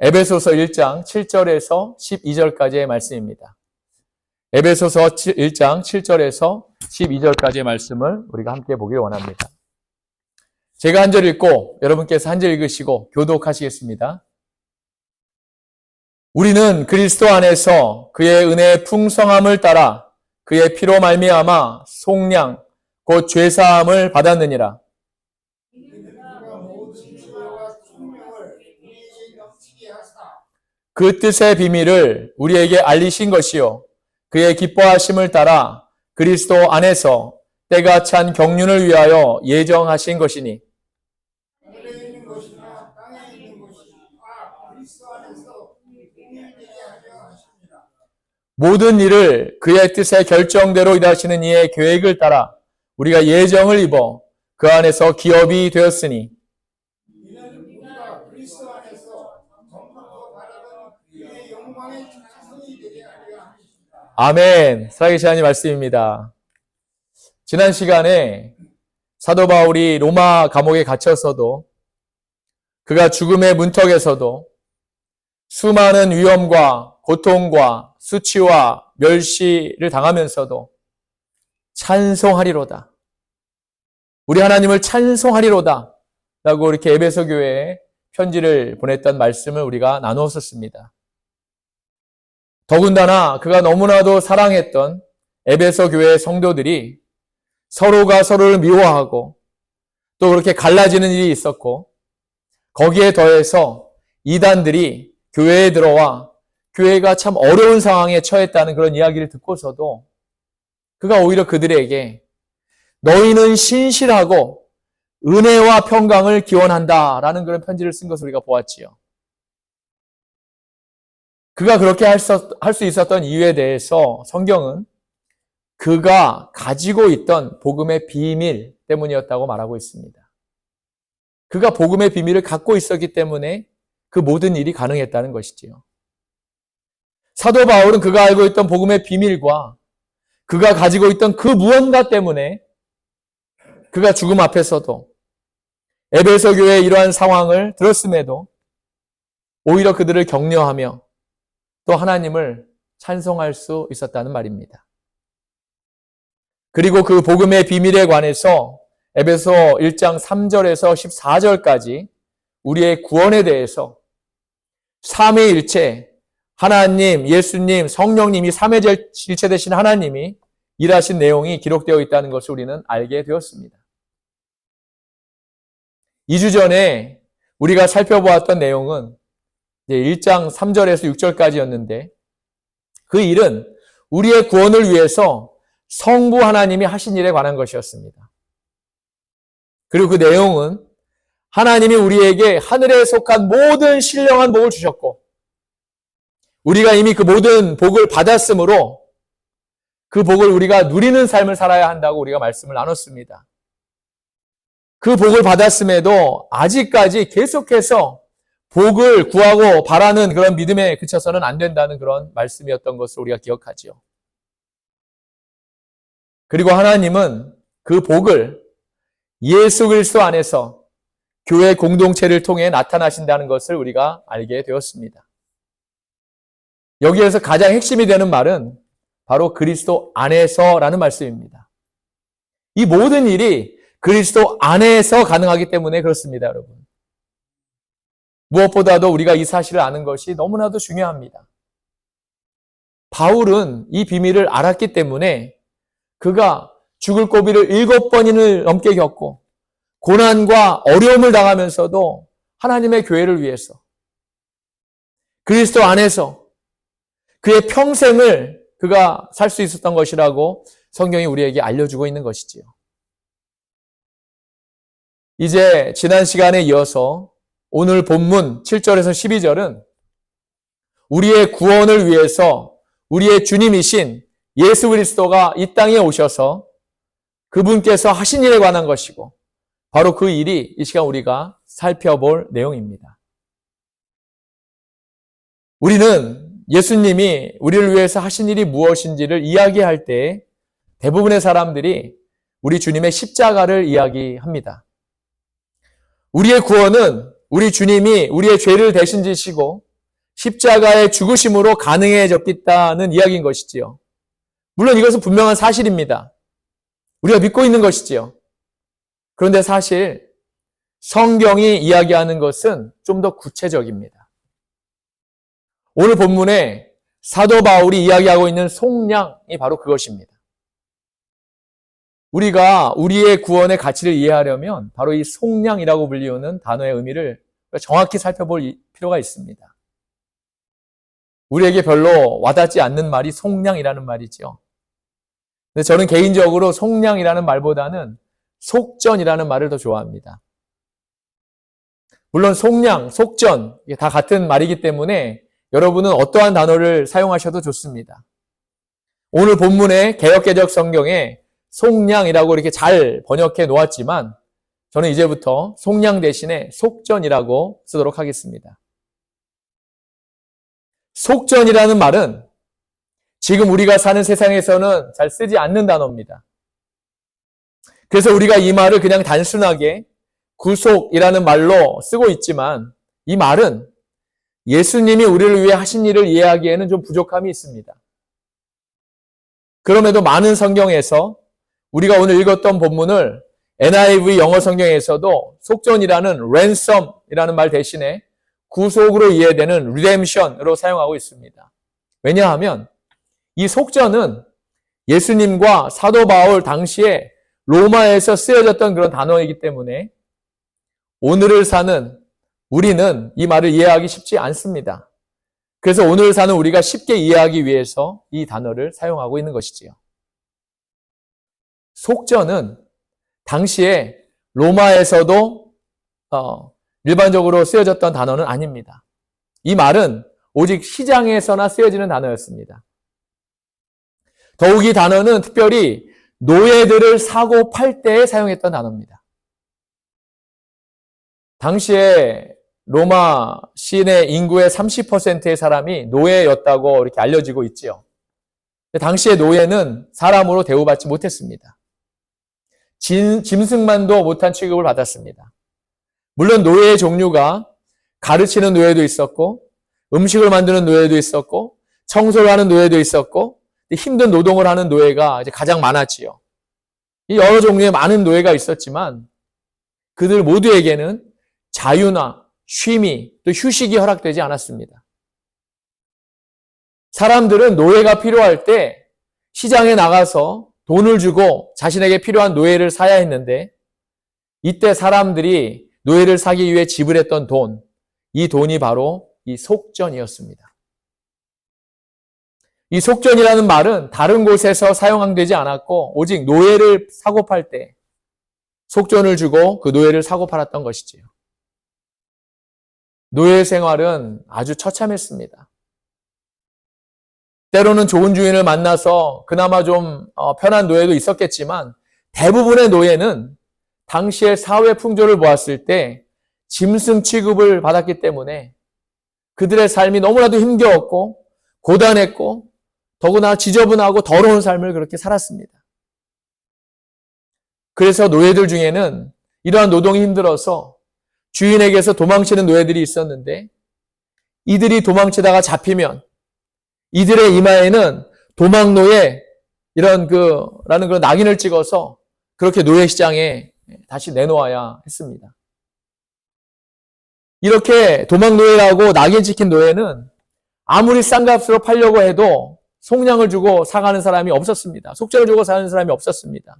에베소서 1장 7절에서 12절까지의 말씀입니다. 에베소서 1장 7절에서 12절까지의 말씀을 우리가 함께 보길 원합니다. 제가 한 절 읽고 여러분께서 한 절 읽으시고 교독하시겠습니다. 우리는 그리스도 안에서 그의 은혜의 풍성함을 따라 그의 피로 말미암아 속량 곧 죄사함을 받았느니라. 그 뜻의 비밀을 우리에게 알리신 것이요 그의 기뻐하심을 따라 그리스도 안에서 때가 찬 경륜을 위하여 예정하신 것이니 모든 일을 그의 뜻의 결정대로 일하시는 이의 계획을 따라 우리가 예정을 입어 그 안에서 기업이 되었으니 아멘. 살아계신 하나님 말씀입니다. 지난 시간에 사도 바울이 로마 감옥에 갇혀서도 그가 죽음의 문턱에서도 수많은 위험과 고통과 수치와 멸시를 당하면서도 찬송하리로다. 우리 하나님을 찬송하리로다. 라고 이렇게 에베소 교회에 편지를 보냈던 말씀을 우리가 나누었었습니다. 더군다나 그가 너무나도 사랑했던 에베소 교회의 성도들이 서로가 서로를 미워하고 또 그렇게 갈라지는 일이 있었고 거기에 더해서 이단들이 교회에 들어와 교회가 참 어려운 상황에 처했다는 그런 이야기를 듣고서도 그가 오히려 그들에게 너희는 신실하고 은혜와 평강을 기원한다라는 그런 편지를 쓴 것을 우리가 보았지요. 그가 그렇게 할 수 있었던 이유에 대해서 성경은 그가 가지고 있던 복음의 비밀 때문이었다고 말하고 있습니다. 그가 복음의 비밀을 갖고 있었기 때문에 그 모든 일이 가능했다는 것이지요. 사도 바울은 그가 알고 있던 복음의 비밀과 그가 가지고 있던 그 무언가 때문에 그가 죽음 앞에서도 에베소 교회의 이러한 상황을 들었음에도 오히려 그들을 격려하며 또 하나님을 찬송할 수 있었다는 말입니다. 그리고 그 복음의 비밀에 관해서 에베소 1장 3절에서 14절까지 우리의 구원에 대해서 삼위일체 하나님, 예수님, 성령님이 삼위일체 되신 하나님이 일하신 내용이 기록되어 있다는 것을 우리는 알게 되었습니다. 2주 전에 우리가 살펴보았던 내용은 1장 3절에서 6절까지였는데 그 일은 우리의 구원을 위해서 성부 하나님이 하신 일에 관한 것이었습니다. 그리고 그 내용은 하나님이 우리에게 하늘에 속한 모든 신령한 복을 주셨고 우리가 이미 그 모든 복을 받았으므로 그 복을 우리가 누리는 삶을 살아야 한다고 우리가 말씀을 나눴습니다. 그 복을 받았음에도 아직까지 계속해서 복을 구하고 바라는 그런 믿음에 그쳐서는 안 된다는 그런 말씀이었던 것을 우리가 기억하지요. 그리고 하나님은 그 복을 예수 그리스도 안에서 교회 공동체를 통해 나타나신다는 것을 우리가 알게 되었습니다. 여기에서 가장 핵심이 되는 말은 바로 그리스도 안에서라는 말씀입니다. 이 모든 일이 그리스도 안에서 가능하기 때문에 그렇습니다, 여러분. 무엇보다도 우리가 이 사실을 아는 것이 너무나도 중요합니다. 바울은 이 비밀을 알았기 때문에 그가 죽을 고비를 7번을 넘게 겪고 고난과 어려움을 당하면서도 하나님의 교회를 위해서 그리스도 안에서 그의 평생을 그가 살 수 있었던 것이라고 성경이 우리에게 알려주고 있는 것이지요. 이제 지난 시간에 이어서 오늘 본문 7절에서 12절은 우리의 구원을 위해서 우리의 주님이신 예수 그리스도가 이 땅에 오셔서 그분께서 하신 일에 관한 것이고 바로 그 일이 이 시간 우리가 살펴볼 내용입니다. 우리는 예수님이 우리를 위해서 하신 일이 무엇인지를 이야기할 때 대부분의 사람들이 우리 주님의 십자가를 이야기합니다. 우리의 구원은 우리 주님이 우리의 죄를 대신 지시고 십자가의 죽으심으로 가능해졌다는 이야기인 것이지요. 물론 이것은 분명한 사실입니다. 우리가 믿고 있는 것이지요. 그런데 사실 성경이 이야기하는 것은 좀 더 구체적입니다. 오늘 본문에 사도 바울이 이야기하고 있는 속량이 바로 그것입니다. 우리가 우리의 구원의 가치를 이해하려면 바로 이 속량이라고 불리우는 단어의 의미를 정확히 살펴볼 필요가 있습니다. 우리에게 별로 와닿지 않는 말이 속량이라는 말이죠. 근데 저는 개인적으로 속량이라는 말보다는 속전이라는 말을 더 좋아합니다. 물론 속량, 속전 이게 다 같은 말이기 때문에 여러분은 어떠한 단어를 사용하셔도 좋습니다. 오늘 본문의 개역개적 성경에 속량이라고 이렇게 잘 번역해 놓았지만 저는 이제부터 속량 대신에 속전이라고 쓰도록 하겠습니다. 속전이라는 말은 지금 우리가 사는 세상에서는 잘 쓰지 않는 단어입니다. 그래서 우리가 이 말을 그냥 단순하게 구속이라는 말로 쓰고 있지만 이 말은 예수님이 우리를 위해 하신 일을 이해하기에는 좀 부족함이 있습니다. 그럼에도 많은 성경에서 우리가 오늘 읽었던 본문을 NIV 영어 성경에서도 속전이라는 ransom이라는 말 대신에 구속으로 이해되는 redemption으로 사용하고 있습니다. 왜냐하면 이 속전은 예수님과 사도 바울 당시에 로마에서 쓰여졌던 그런 단어이기 때문에 오늘을 사는 우리는 이 말을 이해하기 쉽지 않습니다. 그래서 오늘을 사는 우리가 쉽게 이해하기 위해서 이 단어를 사용하고 있는 것이지요. 속전은 당시에 로마에서도 일반적으로 쓰여졌던 단어는 아닙니다. 이 말은 오직 시장에서나 쓰여지는 단어였습니다. 더욱 이 단어는 특별히 노예들을 사고 팔 때에 사용했던 단어입니다. 당시에 로마 시내 인구의 30%의 사람이 노예였다고 이렇게 알려지고 있지요. 당시의 노예는 사람으로 대우받지 못했습니다. 짐승만도 못한 취급을 받았습니다. 물론 노예의 종류가 가르치는 노예도 있었고 음식을 만드는 노예도 있었고 청소를 하는 노예도 있었고 힘든 노동을 하는 노예가 이제 가장 많았지요. 이 여러 종류의 많은 노예가 있었지만 그들 모두에게는 자유나 쉼이 또 휴식이 허락되지 않았습니다. 사람들은 노예가 필요할 때 시장에 나가서 돈을 주고 자신에게 필요한 노예를 사야 했는데 이때 사람들이 노예를 사기 위해 지불했던 돈, 이 돈이 바로 이 속전이었습니다. 이 속전이라는 말은 다른 곳에서 사용되지 않았고 오직 노예를 사고 팔 때 속전을 주고 그 노예를 사고 팔았던 것이지요. 노예 생활은 아주 처참했습니다. 때로는 좋은 주인을 만나서 그나마 좀 편한 노예도 있었겠지만 대부분의 노예는 당시의 사회 풍조를 보았을 때 짐승 취급을 받았기 때문에 그들의 삶이 너무나도 힘겨웠고 고단했고 더구나 지저분하고 더러운 삶을 그렇게 살았습니다. 그래서 노예들 중에는 이러한 노동이 힘들어서 주인에게서 도망치는 노예들이 있었는데 이들이 도망치다가 잡히면 이들의 이마에는 도망노예 라는 그런 낙인을 찍어서 그렇게 노예 시장에 다시 내놓아야 했습니다. 이렇게 도망노예라고 낙인 찍힌 노예는 아무리 싼 값으로 팔려고 해도 속량을 주고 사가는 사람이 없었습니다. 속전을 주고 사는 사람이 없었습니다.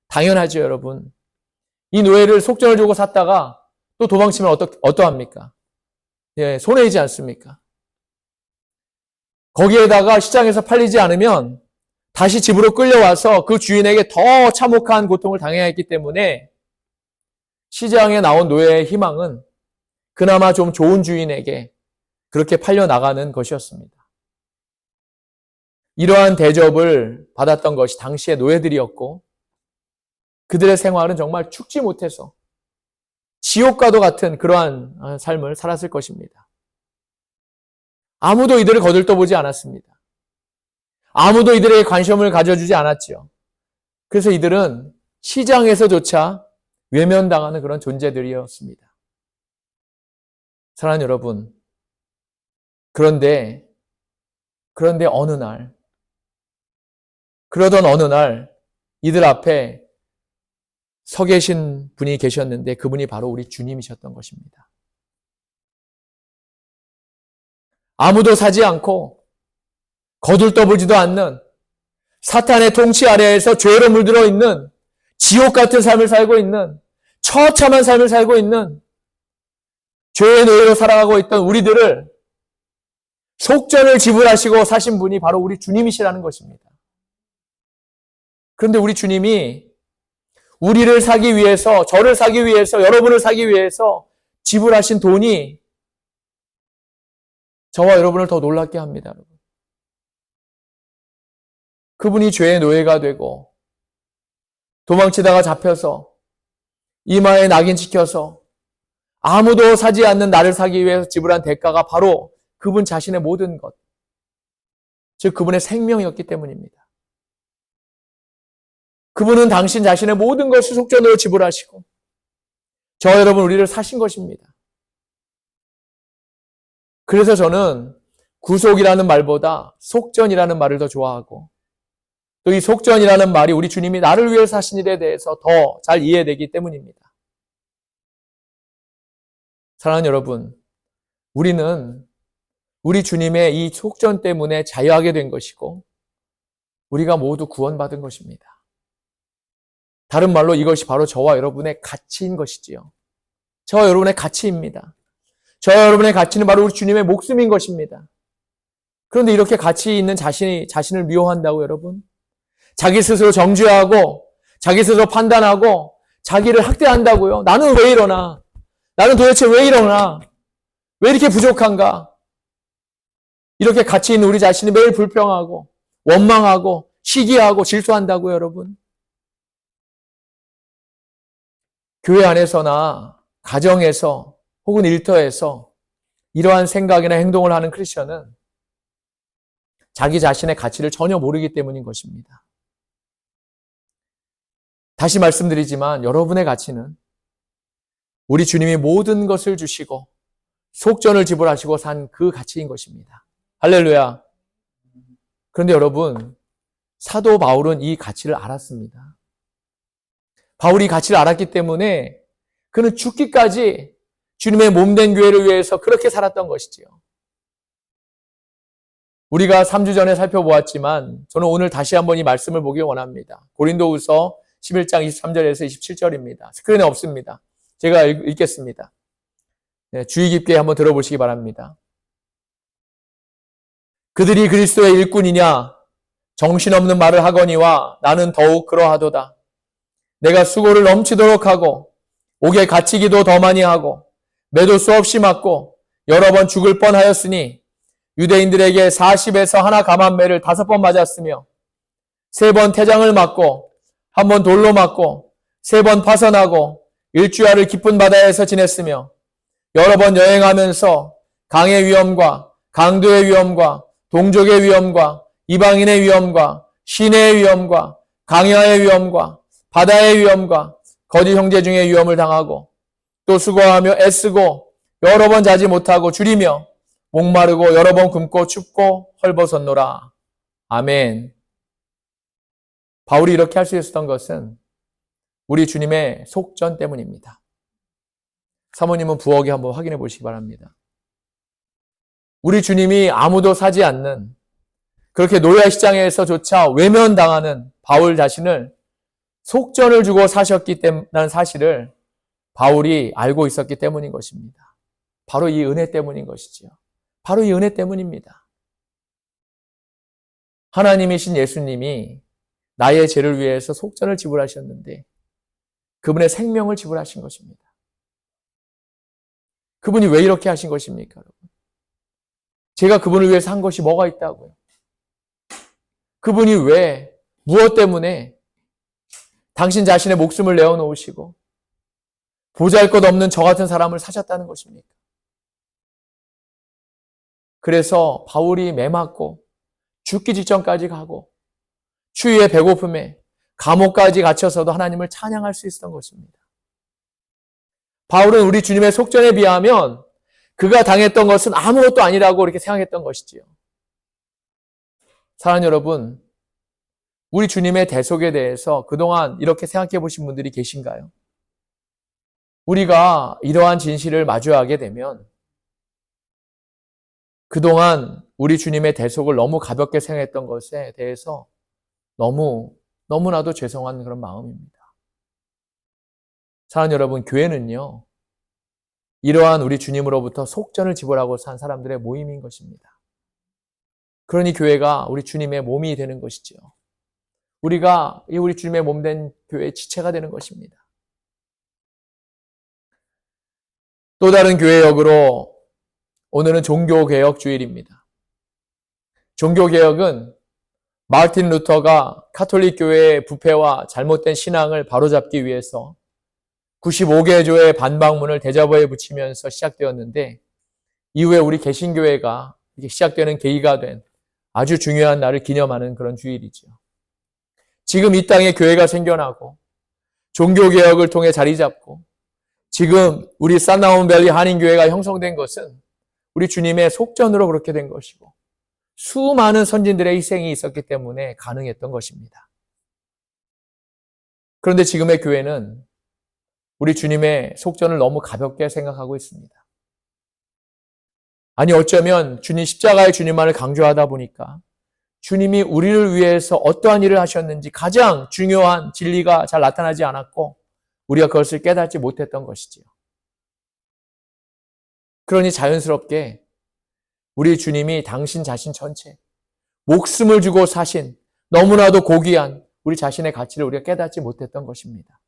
당연하죠, 여러분. 이 노예를 속전을 주고 샀다가 또 도망치면 어떠합니까? 예, 손해이지 않습니까? 거기에다가 시장에서 팔리지 않으면 다시 집으로 끌려와서 그 주인에게 더 참혹한 고통을 당해야 했기 때문에 시장에 나온 노예의 희망은 그나마 좀 좋은 주인에게 그렇게 팔려나가는 것이었습니다. 이러한 대접을 받았던 것이 당시의 노예들이었고 그들의 생활은 정말 죽지 못해서 지옥과도 같은 그러한 삶을 살았을 것입니다. 아무도 이들을 거들떠보지 않았습니다. 아무도 이들에게 관심을 가져주지 않았지요. 그래서 이들은 시장에서조차 외면당하는 그런 존재들이었습니다. 사랑하는 여러분, 그런데 그러던 어느 날 이들 앞에 서 계신 분이 계셨는데 그분이 바로 우리 주님이셨던 것입니다. 아무도 사지 않고 거들떠보지도 않는 사탄의 통치 아래에서 죄로 물들어 있는 지옥 같은 삶을 살고 있는 처참한 삶을 살고 있는 죄의 노예로 살아가고 있던 우리들을 속전을 지불하시고 사신 분이 바로 우리 주님이시라는 것입니다. 그런데 우리 주님이 우리를 사기 위해서, 저를 사기 위해서, 여러분을 사기 위해서 지불하신 돈이 저와 여러분을 더 놀랍게 합니다, 여러분. 그분이 죄의 노예가 되고 도망치다가 잡혀서 이마에 낙인 찍혀서 아무도 사지 않는 나를 사기 위해서 지불한 대가가 바로 그분 자신의 모든 것, 즉 그분의 생명이었기 때문입니다. 그분은 당신 자신의 모든 것을 속전으로 지불하시고 저와 여러분 우리를 사신 것입니다. 그래서 저는 구속이라는 말보다 속전이라는 말을 더 좋아하고 또 이 속전이라는 말이 우리 주님이 나를 위해 사신 일에 대해서 더 잘 이해되기 때문입니다. 사랑하는 여러분, 우리는 우리 주님의 이 속전 때문에 자유하게 된 것이고 우리가 모두 구원받은 것입니다. 다른 말로 이것이 바로 저와 여러분의 가치인 것이지요. 저와 여러분의 가치입니다. 저와 여러분의 가치는 바로 우리 주님의 목숨인 것입니다. 그런데 이렇게 가치 있는 자신을 미워한다고 여러분? 자기 스스로 정죄하고 자기 스스로 판단하고 자기를 학대한다고요? 나는 왜 이러나? 나는 도대체 왜 이러나? 왜 이렇게 부족한가? 이렇게 가치 있는 우리 자신이 매일 불평하고 원망하고 시기하고 질투한다고요, 여러분? 교회 안에서나 가정에서 혹은 일터에서 이러한 생각이나 행동을 하는 크리스천은 자기 자신의 가치를 전혀 모르기 때문인 것입니다. 다시 말씀드리지만 여러분의 가치는 우리 주님이 모든 것을 주시고 속전을 지불하시고 산 그 가치인 것입니다. 할렐루야. 그런데 여러분, 사도 바울은 이 가치를 알았습니다. 바울이 가치를 알았기 때문에 그는 죽기까지 주님의 몸된 교회를 위해서 그렇게 살았던 것이지요. 우리가 3주 전에 살펴보았지만 저는 오늘 다시 한번 이 말씀을 보기 원합니다. 고린도후서 11장 23절에서 27절입니다. 스크린에 없습니다. 제가 읽겠습니다. 네, 주의 깊게 한번 들어보시기 바랍니다. 그들이 그리스도의 일꾼이냐? 정신없는 말을 하거니와 나는 더욱 그러하도다. 내가 수고를 넘치도록 하고 옥에 갇히기도 더 많이 하고 매도 수없이 맞고 여러 번 죽을 뻔하였으니 유대인들에게 40에서 하나 감한매를 5번 맞았으며 3번 태장을 맞고 1번 돌로 맞고 3번 파선하고 일주야를 깊은 바다에서 지냈으며 여러 번 여행하면서 강의 위험과 강도의 위험과 동족의 위험과 이방인의 위험과 시내의 위험과 강야의 위험과 바다의 위험과 거짓 형제 중에 위험을 당하고 또 수고하며 애쓰고 여러 번 자지 못하고 줄이며 목마르고 여러 번 굶고 춥고 헐벗었노라. 아멘. 바울이 이렇게 할 수 있었던 것은 우리 주님의 속전 때문입니다. 사모님은 부엌에 한번 확인해 보시기 바랍니다. 우리 주님이 아무도 사지 않는 그렇게 노예 시장에서조차 외면당하는 바울 자신을 속전을 주고 사셨기 때문이라는 사실을 바울이 알고 있었기 때문인 것입니다. 바로 이 은혜 때문인 것이지요. 바로 이 은혜 때문입니다. 하나님이신 예수님이 나의 죄를 위해서 속전을 지불하셨는데 그분의 생명을 지불하신 것입니다. 그분이 왜 이렇게 하신 것입니까, 여러분? 제가 그분을 위해서 한 것이 뭐가 있다고요? 그분이 왜, 무엇 때문에 당신 자신의 목숨을 내어놓으시고 보잘것없는 저 같은 사람을 사셨다는 것입니까? 그래서 바울이 매맞고 죽기 직전까지 가고 추위에 배고픔에 감옥까지 갇혀서도 하나님을 찬양할 수 있었던 것입니다. 바울은 우리 주님의 속전에 비하면 그가 당했던 것은 아무것도 아니라고 이렇게 생각했던 것이지요. 사랑하는 여러분, 우리 주님의 대속에 대해서 그동안 이렇게 생각해 보신 분들이 계신가요? 우리가 이러한 진실을 마주하게 되면 그동안 우리 주님의 대속을 너무 가볍게 생각했던 것에 대해서 너무나도 죄송한 그런 마음입니다. 사랑하는 여러분, 교회는요, 이러한 우리 주님으로부터 속전을 지불하고 산 사람들의 모임인 것입니다. 그러니 교회가 우리 주님의 몸이 되는 것이죠. 우리가 우리 주님의 몸 된 교회의 지체가 되는 것입니다. 또 다른 교회역으로 오늘은 종교개혁 주일입니다. 종교개혁은 마르틴 루터가 가톨릭 교회의 부패와 잘못된 신앙을 바로잡기 위해서 95개 조의 반박문을 대자보에 붙이면서 시작되었는데 이후에 우리 개신교회가 시작되는 계기가 된 아주 중요한 날을 기념하는 그런 주일이죠. 지금 이 땅에 교회가 생겨나고 종교개혁을 통해 자리 잡고 지금 우리 산나운밸리 한인교회가 형성된 것은 우리 주님의 속전으로 그렇게 된 것이고 수많은 선진들의 희생이 있었기 때문에 가능했던 것입니다. 그런데 지금의 교회는 우리 주님의 속전을 너무 가볍게 생각하고 있습니다. 아니 어쩌면 주님 십자가의 주님만을 강조하다 보니까 주님이 우리를 위해서 어떠한 일을 하셨는지 가장 중요한 진리가 잘 나타나지 않았고 우리가 그것을 깨닫지 못했던 것이지요. 그러니 자연스럽게 우리 주님이 당신 자신 전체 목숨을 주고 사신 너무나도 고귀한 우리 자신의 가치를 우리가 깨닫지 못했던 것입니다.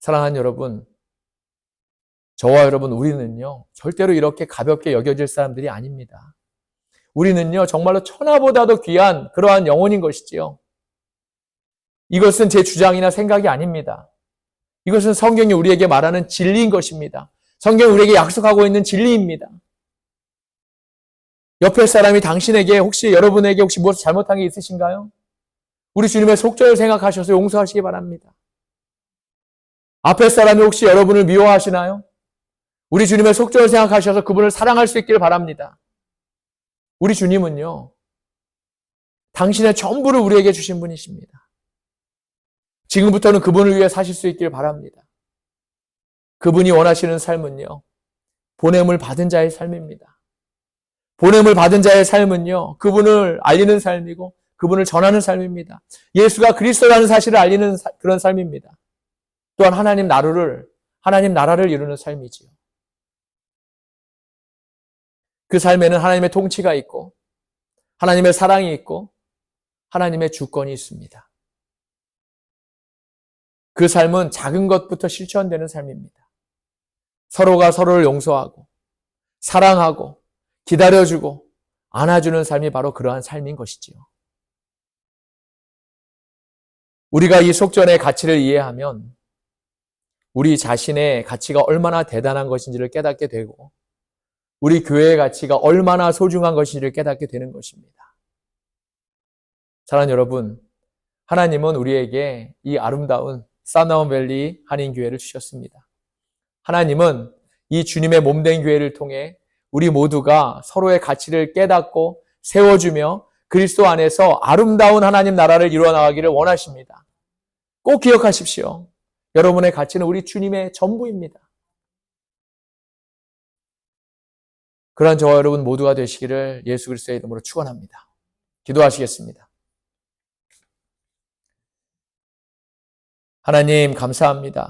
사랑하는 여러분, 저와 여러분 우리는요 절대로 이렇게 가볍게 여겨질 사람들이 아닙니다. 우리는요 정말로 천하보다도 귀한 그러한 영혼인 것이지요. 이것은 제 주장이나 생각이 아닙니다. 이것은 성경이 우리에게 말하는 진리인 것입니다. 성경이 우리에게 약속하고 있는 진리입니다. 옆에 사람이 당신에게 여러분에게 무엇을 잘못한 게 있으신가요? 우리 주님의 속죄를 생각하셔서 용서하시기 바랍니다. 앞에 사람이 혹시 여러분을 미워하시나요? 우리 주님의 속죄를 생각하셔서 그분을 사랑할 수 있기를 바랍니다. 우리 주님은요, 당신의 전부를 우리에게 주신 분이십니다. 지금부터는 그분을 위해 사실 수 있기를 바랍니다. 그분이 원하시는 삶은요, 보냄을 받은 자의 삶입니다. 보냄을 받은 자의 삶은요, 그분을 알리는 삶이고 그분을 전하는 삶입니다. 예수가 그리스도라는 사실을 알리는 그런 삶입니다. 또한 하나님 나라를 이루는 삶이지요. 그 삶에는 하나님의 통치가 있고 하나님의 사랑이 있고 하나님의 주권이 있습니다. 그 삶은 작은 것부터 실천되는 삶입니다. 서로가 서로를 용서하고 사랑하고 기다려주고 안아주는 삶이 바로 그러한 삶인 것이지요. 우리가 이 속전의 가치를 이해하면 우리 자신의 가치가 얼마나 대단한 것인지를 깨닫게 되고 우리 교회의 가치가 얼마나 소중한 것인지를 깨닫게 되는 것입니다. 사랑하는 여러분, 하나님은 우리에게 이 아름다운 산나운밸리 한인교회를 주셨습니다. 하나님은 이 주님의 몸된 교회를 통해 우리 모두가 서로의 가치를 깨닫고 세워주며 그리스도 안에서 아름다운 하나님 나라를 이루어 나가기를 원하십니다. 꼭 기억하십시오. 여러분의 가치는 우리 주님의 전부입니다. 그러한 저와 여러분 모두가 되시기를 예수 그리스도의 이름으로 축원합니다. 기도하시겠습니다. 하나님 감사합니다.